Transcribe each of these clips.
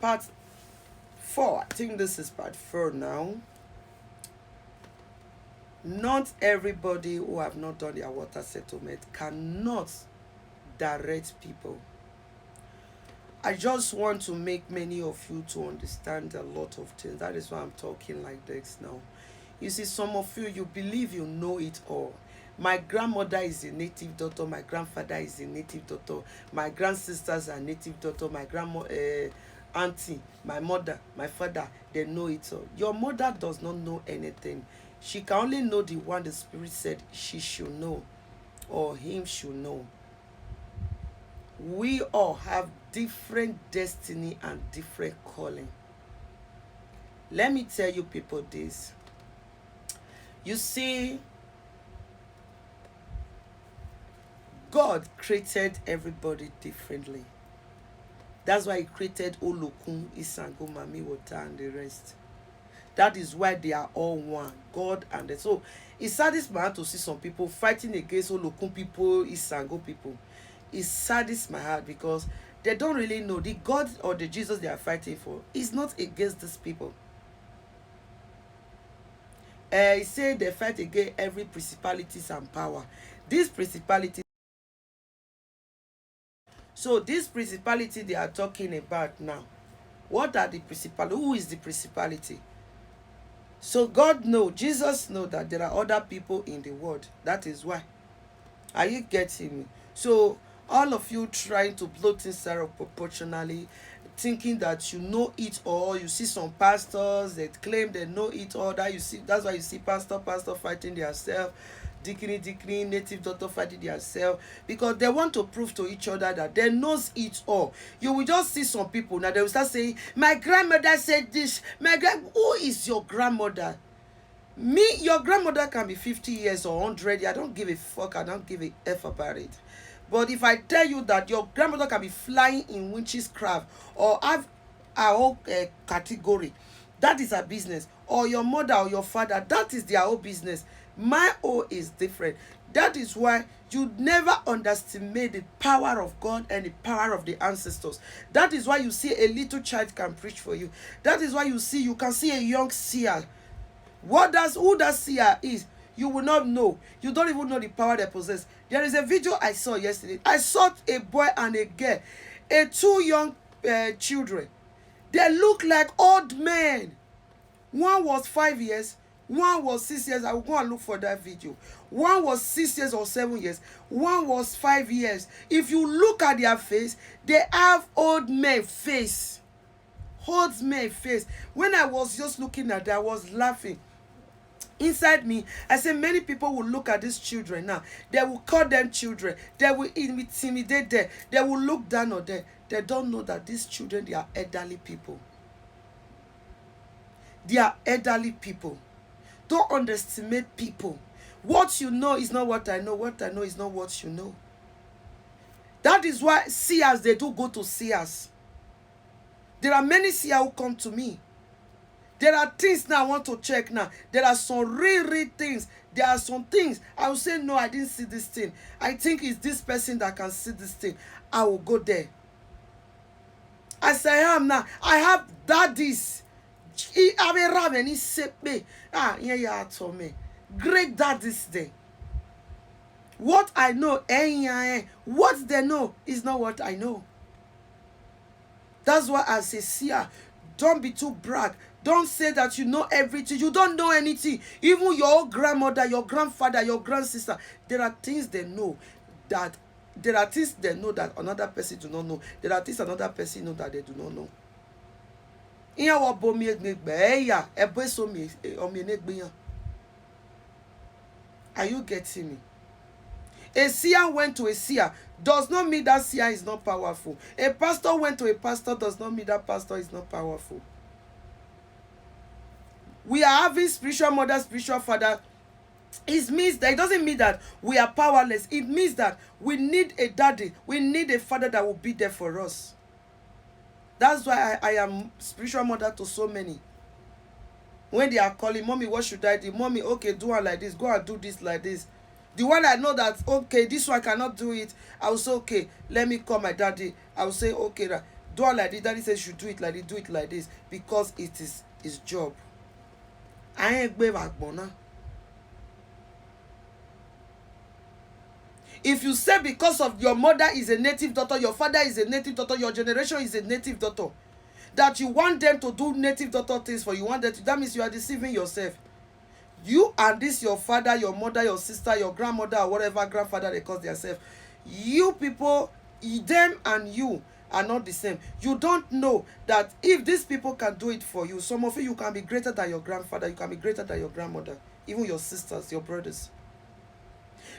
part 4. I think this is part 4 now. Not everybody who have not done their water settlement cannot direct people. I just want to make many of you to understand a lot of things. That is why I'm talking like this now. You see, some of you, you believe you know it all. My grandmother is a native doctor. My grandfather is a native doctor. My grandsisters are native doctor. My grandma, auntie, my mother, my father, they know it all. Your mother does not know anything. She can only know the one the Spirit said she should know or him should know. We all have different destiny and different calling. Let me tell you people this. You see, God created everybody differently. That's why he created Olokun, Isango, Mami Water, and the rest. That is why they are all one, God and the. So it saddens my heart to see some people fighting against Olokun people, Isango people. It saddens my heart because they don't really know the God or the Jesus they are fighting for is not against these people. He said they fight against every principalities and power. These principalities. So this principality they are talking about now, what are the principalities? Who is the principality? So God knows, Jesus knows that there are other people in the world. That is why. Are you getting me? So all of you trying to blow things out proportionally, thinking that you know it all. You see some pastors that claim they know it all. That's why you see pastor fighting themselves, deacon, native doctor fighting themselves, because they want to prove to each other that they knows it all. You will just see some people now, they will start saying, my grandmother said this. Who is your grandmother? Me, your grandmother can be 50 years or 100. I don't give a fuck. I don't give a F about it. But if I tell you that your grandmother can be flying in witchcraft or have a whole category, that is her business. Or your mother or your father, that is their whole business. My own is different. That is why you never underestimate the power of God and the power of the ancestors. That is why you see a little child can preach for you. That is why you can see a young seer. Who that seer is, you will not know. You don't even know the power they possess. There is a video I saw yesterday. I saw a boy and a girl, two young children. They look like old men. One was 5 years, one was 6 years. I will go and look for that video. One was 6 years or 7 years, one was 5 years. If you look at their face, they have old men face. Old men face. When I was just looking at that, I was laughing. Inside me, I say many people will look at these children now. They will call them children. They will intimidate them. They will look down on them. They don't know that these children, they are elderly people. They are elderly people. Don't underestimate people. What you know is not what I know. What I know is not what you know. That is why seers, they do go to seers. There are many seers who come to me. There are things now I want to check now. There are some real things. There are some things I will say, no, I didn't see this thing. I think it's this person that can see this thing. I will go there. As I am now, I have daddies. Great daddies there. What I know, what they know is not what I know. That's why as a seer, don't be too brag. Don't say that you know everything. You don't know anything. Even your own grandmother, your grandfather, your grandsister, there are things they know that another person do not know. There are things another person know that they do not know. Are you getting me? A seer went to a seer does not mean that seer is not powerful. A pastor went to a pastor does not mean that pastor is not powerful. We are having spiritual mother, spiritual father. It doesn't mean that we are powerless. It means that we need a daddy. We need a father that will be there for us. That's why I am spiritual mother to so many. When they are calling, mommy, what should I do? Mommy, okay, do one like this. Go and do this like this. The one I know that, okay, this one cannot do it, I will say, okay, let me call my daddy. I will say, okay, Do it like this. Daddy says you should do it like this, do it like this, because it is his job. I ain't gbé agbona. If you say because of your mother is a native daughter, your father is a native daughter, your generation is a native daughter, that you want them to do native daughter things for you, want them to, that means you are deceiving yourself. You and this your father, your mother, your sister, your grandmother, or whatever grandfather they call themselves, you people, them and you are not the same. You don't know that if these people can do it for you, some of you can be greater than your grandfather, you can be greater than your grandmother, even your sisters, your brothers.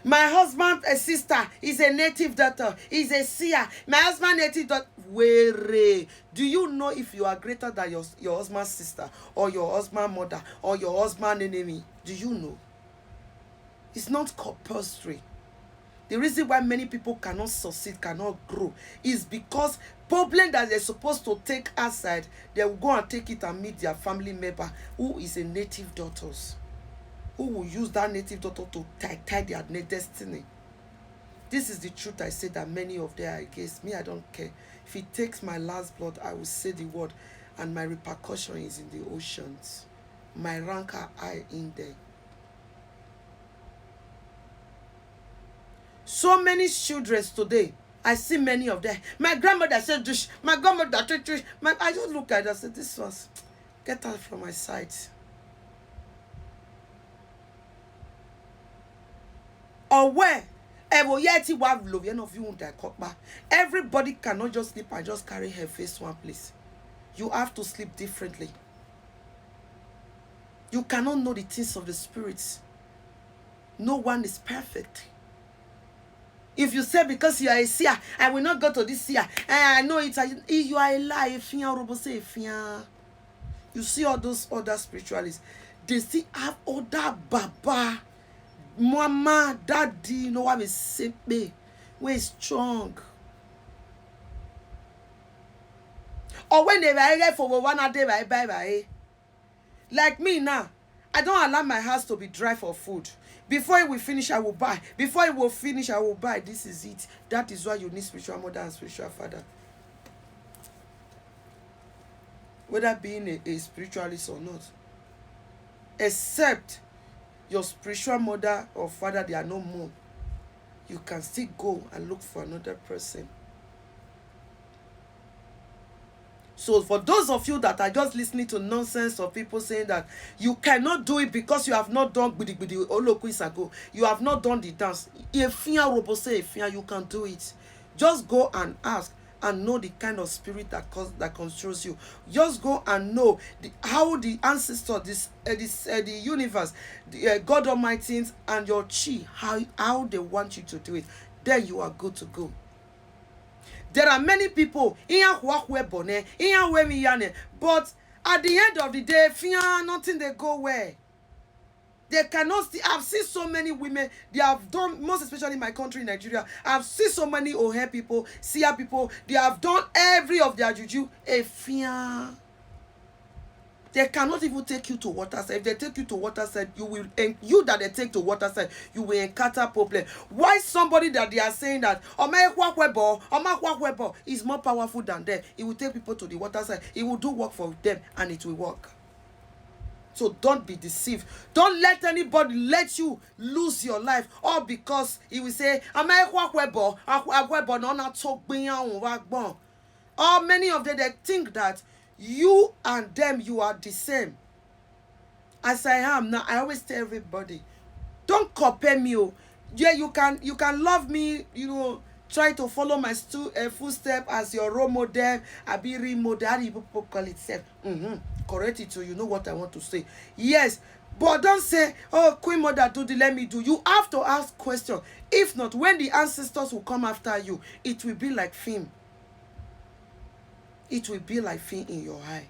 My husband, a sister, is a native daughter, is a seer. My husband, native daughter. Where? Do you know if you are greater than your husband's sister, or your husband's mother, or your husband's enemy? Do you know? It's not compulsory. The reason why many people cannot succeed, cannot grow, is because problem that they're supposed to take outside, they will go and take it and meet their family member who is a native daughter, who will use that native daughter to tie their destiny. This is the truth. I say that many of them are against me. I don't care. If it takes my last blood, I will say the word, and my repercussion is in the oceans. My rank are high in there. So many children today, I see many of them. My grandmother said this, my grandmother said this. I just look at it and say, this was, get out from my sight. Or where? Everybody cannot just sleep and just carry her face one place. You have to sleep differently. You cannot know the things of the spirits. No one is perfect. If you say because you are a seer, I will not go to this seer, I know it, you are a lie. You see all those other spiritualists, they still have other baba, mama, daddy, no one is simple, we're strong. Or when they were for 1 day, bye. Like me now, I don't allow my house to be dry for food. Before it will finish, I will buy. Before it will finish, I will buy. This is it. That is why you need spiritual mother and spiritual father. Whether being a spiritualist or not. Except your spiritual mother or father, they are no more. You can still go and look for another person. So for those of you that are just listening to nonsense of people saying that you cannot do it because you have not done bidi olokuisago, you have not done the dance, if you can do it. Just go and ask and know the kind of spirit that controls you. Just go and know how the ancestors, the universe, the God Almighty and your chi, how they want you to do it. Then you are good to go. There are many people, but at the end of the day, nothing they go where. They cannot see. I've seen so many women, they have done, most especially in my country, Nigeria, I've seen so many Ohe people, Sia people, they have done every of their juju. They cannot even take you to water side. If they take you to water side, you that they take to water side, you will encounter problem. Why somebody that they are saying that is more powerful than them? It will take people to the water side. It will do work for them and it will work. So don't be deceived. Don't let anybody let you lose your life. All because he will say, or many of them, they think that you and them, you are the same. As I am now, I always tell everybody, don't compare me. Yeah, you can love me, try to follow my footstep as your role model, abiri model, how do people call it? Correct it so you know what I want to say. Yes, but don't say, oh, Queen Mother, let me do. You have to ask questions. If not, when the ancestors will come after you, it will be like film. It will be like film in your eye.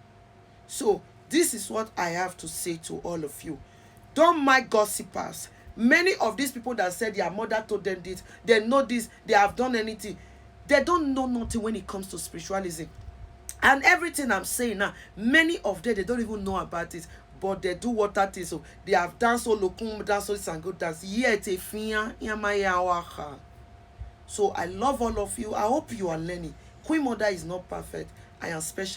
So this is what I have to say to all of you. Don't mind gossipers. Many of these people that said their mother told them this, they know this, they have done anything. They don't know nothing when it comes to spiritualism. And everything I'm saying now, many of them, they don't even know about it. But they do what that is. So they have danced all lokum, danced all this and good dance. So I love all of you. I hope you are learning. Queen Mother is not perfect. I am special.